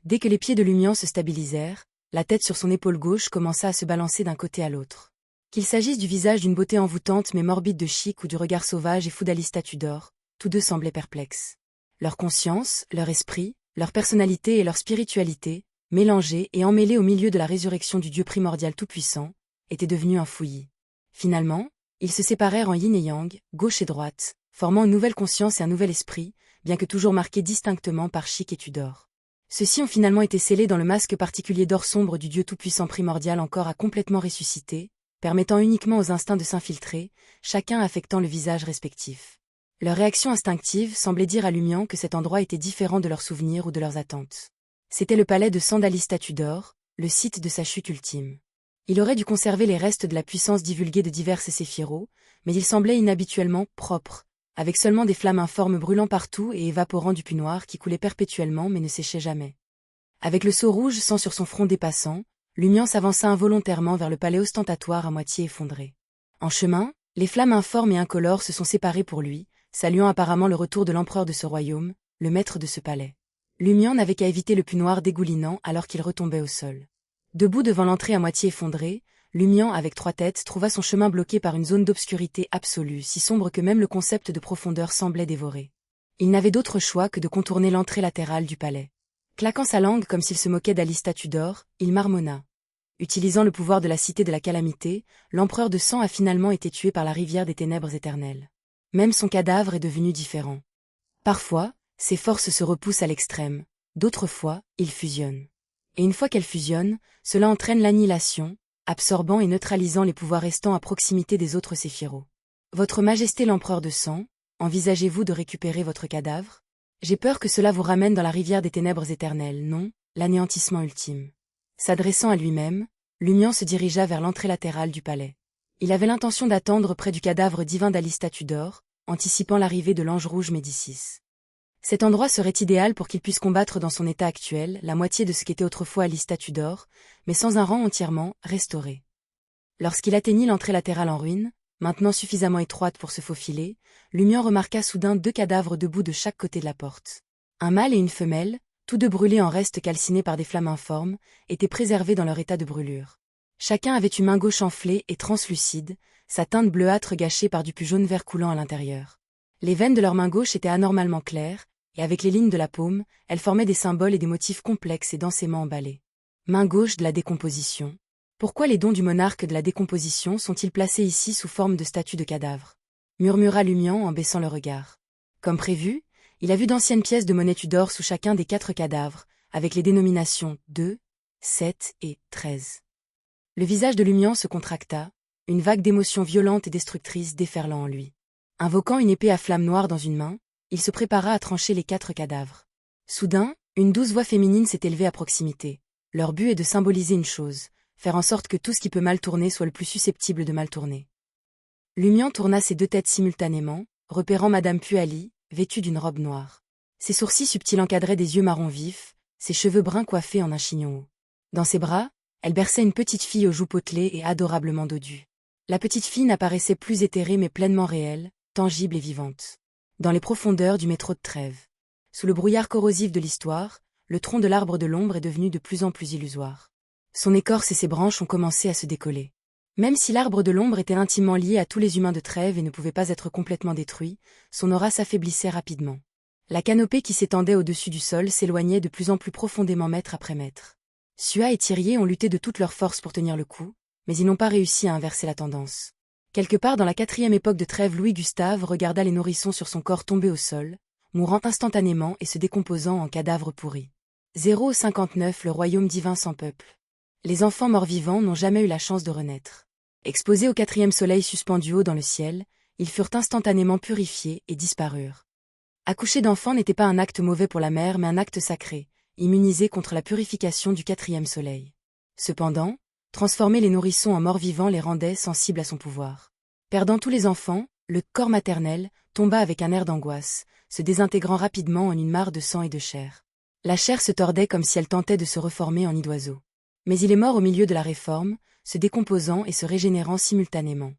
Dès que les pieds de Lumian se stabilisèrent, la tête sur son épaule gauche commença à se balancer d'un côté à l'autre. Qu'il s'agisse du visage d'une beauté envoûtante mais morbide de Chic ou du regard sauvage et fou d'Alista Tudor, tous deux semblaient perplexes. Leur conscience, leur esprit, leur personnalité et leur spiritualité, mélangés et emmêlés au milieu de la résurrection du Dieu primordial tout-puissant, étaient devenus un fouillis. Finalement, ils se séparèrent en yin et yang, gauche et droite, formant une nouvelle conscience et un nouvel esprit, bien que toujours marqués distinctement par Chic et Tudor. Ceux-ci ont finalement été scellés dans le masque particulier d'or sombre du Dieu tout-puissant primordial encore à complètement ressusciter, permettant uniquement aux instincts de s'infiltrer, chacun affectant le visage respectif. Leur réaction instinctive semblait dire à Lumian que cet endroit était différent de leurs souvenirs ou de leurs attentes. C'était le palais de sang d'Alista Tudor, le site de sa chute ultime. Il aurait dû conserver les restes de la puissance divulguée de divers séphiros, mais il semblait inhabituellement propre, avec seulement des flammes informes brûlant partout et évaporant du puits noir qui coulait perpétuellement mais ne séchait jamais. Avec le sceau rouge sang sur son front dépassant, Lumian s'avança involontairement vers le palais ostentatoire à moitié effondré. En chemin, les flammes informes et incolores se sont séparées pour lui, saluant apparemment le retour de l'empereur de ce royaume, le maître de ce palais. Lumian n'avait qu'à éviter le puits noir dégoulinant alors qu'il retombait au sol. Debout devant l'entrée à moitié effondrée, Lumian avec trois têtes trouva son chemin bloqué par une zone d'obscurité absolue, si sombre que même le concept de profondeur semblait dévoré. Il n'avait d'autre choix que de contourner l'entrée latérale du palais. Claquant sa langue comme s'il se moquait d'Alista Tudor, il marmonna. Utilisant le pouvoir de la cité de la calamité, l'empereur de sang a finalement été tué par la rivière des ténèbres éternelles. Même son cadavre est devenu différent. Parfois, ses forces se repoussent à l'extrême, d'autres fois, ils fusionnent. Et une fois qu'elles fusionnent, cela entraîne l'annihilation, absorbant et neutralisant les pouvoirs restants à proximité des autres séphiros. Votre Majesté l'empereur de sang, envisagez-vous de récupérer votre cadavre? J'ai peur que cela vous ramène dans la rivière des ténèbres éternelles, non, l'anéantissement ultime. S'adressant à lui-même, Lumian se dirigea vers l'entrée latérale du palais. Il avait l'intention d'attendre près du cadavre divin d'Alista Tudor, anticipant l'arrivée de l'ange rouge Médicis. Cet endroit serait idéal pour qu'il puisse combattre dans son état actuel la moitié de ce qu'était autrefois Alista Tudor, mais sans un rang entièrement restauré. Lorsqu'il atteignit l'entrée latérale en ruine, maintenant suffisamment étroite pour se faufiler, Lumian remarqua soudain deux cadavres debout de chaque côté de la porte. Un mâle et une femelle, tous deux brûlés en restes calcinés par des flammes informes, étaient préservés dans leur état de brûlure. Chacun avait une main gauche enflée et translucide, sa teinte bleuâtre gâchée par du pus jaune-vert coulant à l'intérieur. Les veines de leur main gauche étaient anormalement claires, et avec les lignes de la paume, elles formaient des symboles et des motifs complexes et densément emballés. Main gauche de la décomposition. Pourquoi les dons du monarque de la décomposition sont-ils placés ici sous forme de statues de cadavres? Murmura Lumian en baissant le regard. Comme prévu, il a vu d'anciennes pièces de monnaie Tudor sous chacun des 4 cadavres, avec les dénominations 2, 7 et 13. Le visage de Lumian se contracta, une vague d'émotions violentes et destructrices déferlant en lui. Invoquant une épée à flamme noire dans une main, il se prépara à trancher les 4 cadavres. Soudain, une douce voix féminine s'est élevée à proximité. Leur but est de symboliser une chose, faire en sorte que tout ce qui peut mal tourner soit le plus susceptible de mal tourner. Lumian tourna ses 2 têtes simultanément, repérant Madame Puali, vêtue d'une robe noire. Ses sourcils subtils encadraient des yeux marron vifs, ses cheveux bruns coiffés en un chignon haut. Dans ses bras, elle berçait une petite fille aux joues potelées et adorablement dodue. La petite fille n'apparaissait plus éthérée mais pleinement réelle, tangible et vivante. Dans les profondeurs du métro de Trêves. Sous le brouillard corrosif de l'histoire, le tronc de l'arbre de l'ombre est devenu de plus en plus illusoire. Son écorce et ses branches ont commencé à se décoller. Même si l'arbre de l'ombre était intimement lié à tous les humains de Trêves et ne pouvait pas être complètement détruit, son aura s'affaiblissait rapidement. La canopée qui s'étendait au-dessus du sol s'éloignait de plus en plus profondément mètre après mètre. Sua et Thirier ont lutté de toutes leurs forces pour tenir le coup, mais ils n'ont pas réussi à inverser la tendance. Quelque part dans la 4e époque de Trêves, Louis-Gustave regarda les nourrissons sur son corps tomber au sol, mourant instantanément et se décomposant en cadavres pourris. 059 Le royaume divin sans peuple. Les enfants morts-vivants n'ont jamais eu la chance de renaître. Exposés au 4e soleil suspendu haut dans le ciel, ils furent instantanément purifiés et disparurent. Accoucher d'enfants n'était pas un acte mauvais pour la mère mais un acte sacré, immunisé contre la purification du 4e soleil. Cependant, transformer les nourrissons en morts-vivants les rendait sensibles à son pouvoir. Perdant tous les enfants, le corps maternel tomba avec un air d'angoisse, se désintégrant rapidement en une mare de sang et de chair. La chair se tordait comme si elle tentait de se reformer en nid d'oiseau. Mais il est mort au milieu de la réforme, se décomposant et se régénérant simultanément.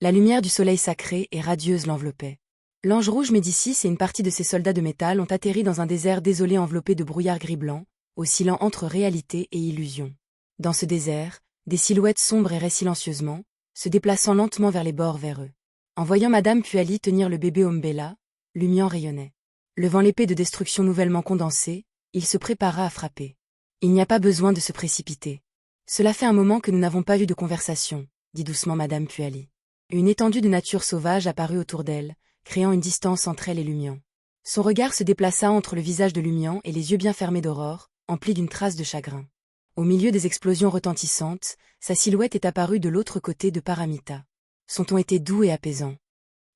La lumière du soleil sacré et radieuse l'enveloppait. L'ange rouge Médicis et une partie de ses soldats de métal ont atterri dans un désert désolé enveloppé de brouillard gris-blanc, oscillant entre réalité et illusion. Dans ce désert, des silhouettes sombres erraient silencieusement, se déplaçant lentement vers les bords vers eux. En voyant Madame Puali tenir le bébé Umbella, Lumian rayonnait. Levant l'épée de destruction nouvellement condensée, il se prépara à frapper. Il n'y a pas besoin de se précipiter. Cela fait un moment que nous n'avons pas eu de conversation, dit doucement Madame Puali. Une étendue de nature sauvage apparut autour d'elle, créant une distance entre elle et Lumian. Son regard se déplaça entre le visage de Lumian et les yeux bien fermés d'Aurore, emplis d'une trace de chagrin. Au milieu des explosions retentissantes, sa silhouette est apparue de l'autre côté de Paramita. Son ton était doux et apaisant.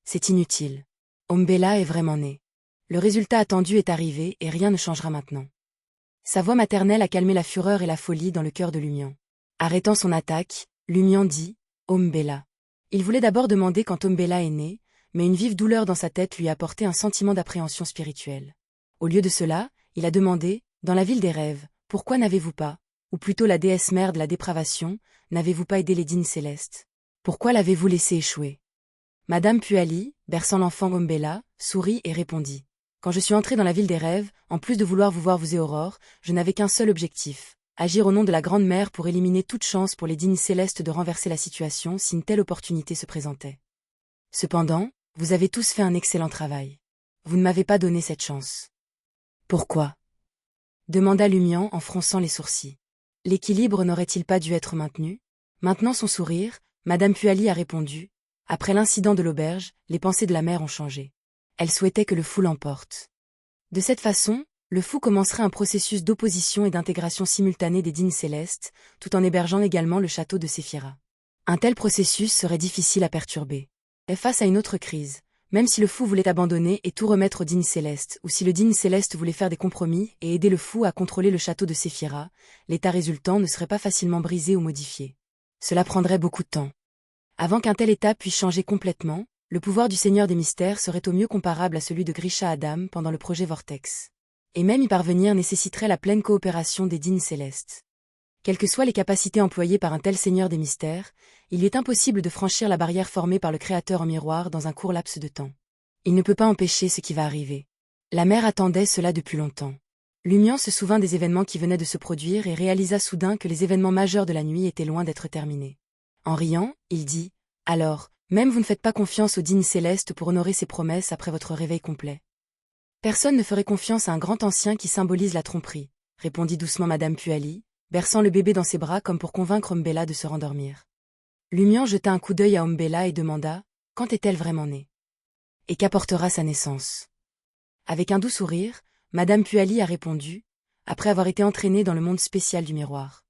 C'est inutile. Umbella est vraiment née. Le résultat attendu est arrivé et rien ne changera maintenant. Sa voix maternelle a calmé la fureur et la folie dans le cœur de Lumian. Arrêtant son attaque, Lumian dit « Umbella ». Il voulait d'abord demander quand Umbella est née, mais une vive douleur dans sa tête lui a apporté un sentiment d'appréhension spirituelle. Au lieu de cela, il a demandé « Dans la ville des rêves, pourquoi n'avez-vous pas, ou plutôt la déesse mère de la dépravation, n'avez-vous pas aidé les djinns célestes? Pourquoi l'avez-vous laissé échouer ?» Madame Puali, berçant l'enfant Umbella, sourit et répondit. Quand je suis entrée dans la ville des rêves, en plus de vouloir vous voir vous et Aurore, je n'avais qu'un seul objectif, agir au nom de la Grande Mère pour éliminer toute chance pour les djinns célestes de renverser la situation si une telle opportunité se présentait. Cependant, vous avez tous fait un excellent travail. Vous ne m'avez pas donné cette chance. Pourquoi? Demanda Lumian en fronçant les sourcils. L'équilibre n'aurait-il pas dû être maintenu? Maintenant son sourire, Madame Puali a répondu. Après l'incident de l'auberge, les pensées de la mère ont changé. Elle souhaitait que le fou l'emporte. De cette façon, le fou commencerait un processus d'opposition et d'intégration simultanée des djinns célestes, tout en hébergeant également le château de Séphira. Un tel processus serait difficile à perturber. Et face à une autre crise, même si le fou voulait abandonner et tout remettre aux djinns célestes, ou si le djinn céleste voulait faire des compromis et aider le fou à contrôler le château de Séphira, l'état résultant ne serait pas facilement brisé ou modifié. Cela prendrait beaucoup de temps. Avant qu'un tel état puisse changer complètement, le pouvoir du Seigneur des Mystères serait au mieux comparable à celui de Grisha Adam pendant le projet Vortex. Et même y parvenir nécessiterait la pleine coopération des djinns célestes. Quelles que soient les capacités employées par un tel Seigneur des Mystères, il lui est impossible de franchir la barrière formée par le Créateur en miroir dans un court laps de temps. Il ne peut pas empêcher ce qui va arriver. La mère attendait cela depuis longtemps. Lumian se souvint des événements qui venaient de se produire et réalisa soudain que les événements majeurs de la nuit étaient loin d'être terminés. En riant, il dit « Alors, même vous ne faites pas confiance aux djinns célestes pour honorer ses promesses après votre réveil complet. » Personne ne ferait confiance à un grand ancien qui symbolise la tromperie, répondit doucement Madame Puali, berçant le bébé dans ses bras comme pour convaincre Umbella de se rendormir. Lumian jeta un coup d'œil à Umbella et demanda « Quand est-elle vraiment née? Et qu'apportera sa naissance ?» Avec un doux sourire, Madame Puali a répondu, après avoir été entraînée dans le monde spécial du miroir.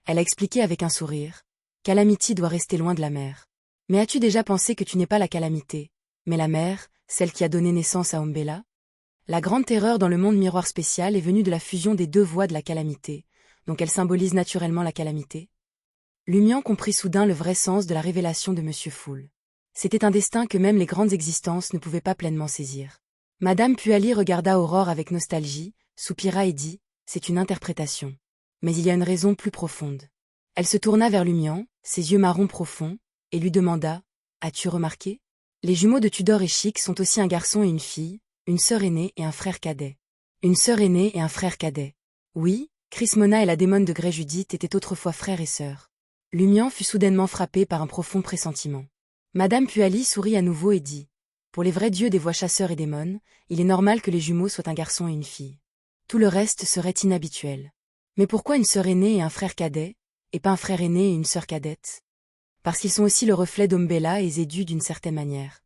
Elle a expliqué avec un sourire « Calamity doit rester loin de la mer. Mais as-tu déjà pensé que tu n'es pas la calamité, mais la mère, celle qui a donné naissance à Umbella? La grande terreur dans le monde miroir spécial est venue de la fusion des deux voies de la calamité, donc elle symbolise naturellement la calamité. » Lumian comprit soudain le vrai sens de la révélation de Monsieur Foule. C'était un destin que même les grandes existences ne pouvaient pas pleinement saisir. Madame Puali regarda Aurore avec nostalgie, soupira et dit « C'est une interprétation. Mais il y a une raison plus profonde. » Elle se tourna vers Lumian, ses yeux marrons profonds, et lui demanda « As-tu remarqué? Les jumeaux de Tudor et Chic sont aussi un garçon et une fille, une sœur aînée et un frère cadet. Une sœur aînée et un frère cadet. Oui, Crismona et la démone de Grey Judith étaient autrefois frères et sœurs. » Lumian fut soudainement frappé par un profond pressentiment. Madame Puali sourit à nouveau et dit « Pour les vrais dieux des voix chasseurs et démons, il est normal que les jumeaux soient un garçon et une fille. Tout le reste serait inhabituel. Mais pourquoi une sœur aînée et un frère cadet, et pas un frère aîné et une sœur cadette? Parce qu'ils sont aussi le reflet d'Umbella et Zédu d'une certaine manière. »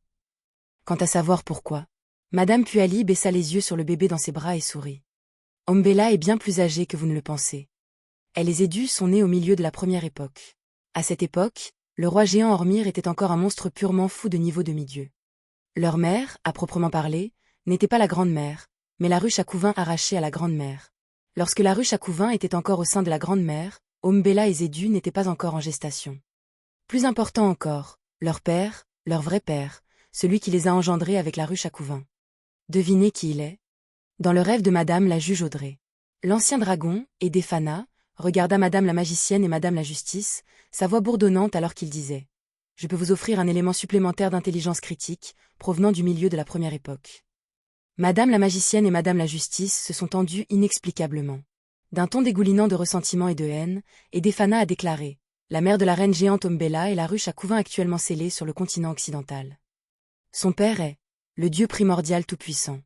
Quant à savoir pourquoi, Madame Puali baissa les yeux sur le bébé dans ses bras et sourit. « Umbella est bien plus âgée que vous ne le pensez. Elle et Zédu sont nés au milieu de la première époque. À cette époque, le roi géant Ormir était encore un monstre purement fou de niveau demi-dieu. Leur mère, à proprement parler, n'était pas la Grande-Mère, mais la ruche à couvain arrachée à la Grande-Mère. Lorsque la ruche à couvain était encore au sein de la Grande-Mère, Umbella et Zédu n'étaient pas encore en gestation. Plus important encore, leur père, leur vrai père, celui qui les a engendrés avec la ruche à couvain. Devinez qui il est? Dans le rêve de Madame la juge Audrey. L'ancien dragon, Edéphana, regarda Madame la magicienne et Madame la justice, sa voix bourdonnante alors qu'il disait « Je peux vous offrir un élément supplémentaire d'intelligence critique, provenant du milieu de la première époque. » Madame la magicienne et Madame la justice se sont tendues inexplicablement. D'un ton dégoulinant de ressentiment et de haine, Edefana a déclaré « La mère de la reine géante Ombella est la ruche à couvain actuellement scellée sur le continent occidental. Son père est le Dieu primordial tout-puissant.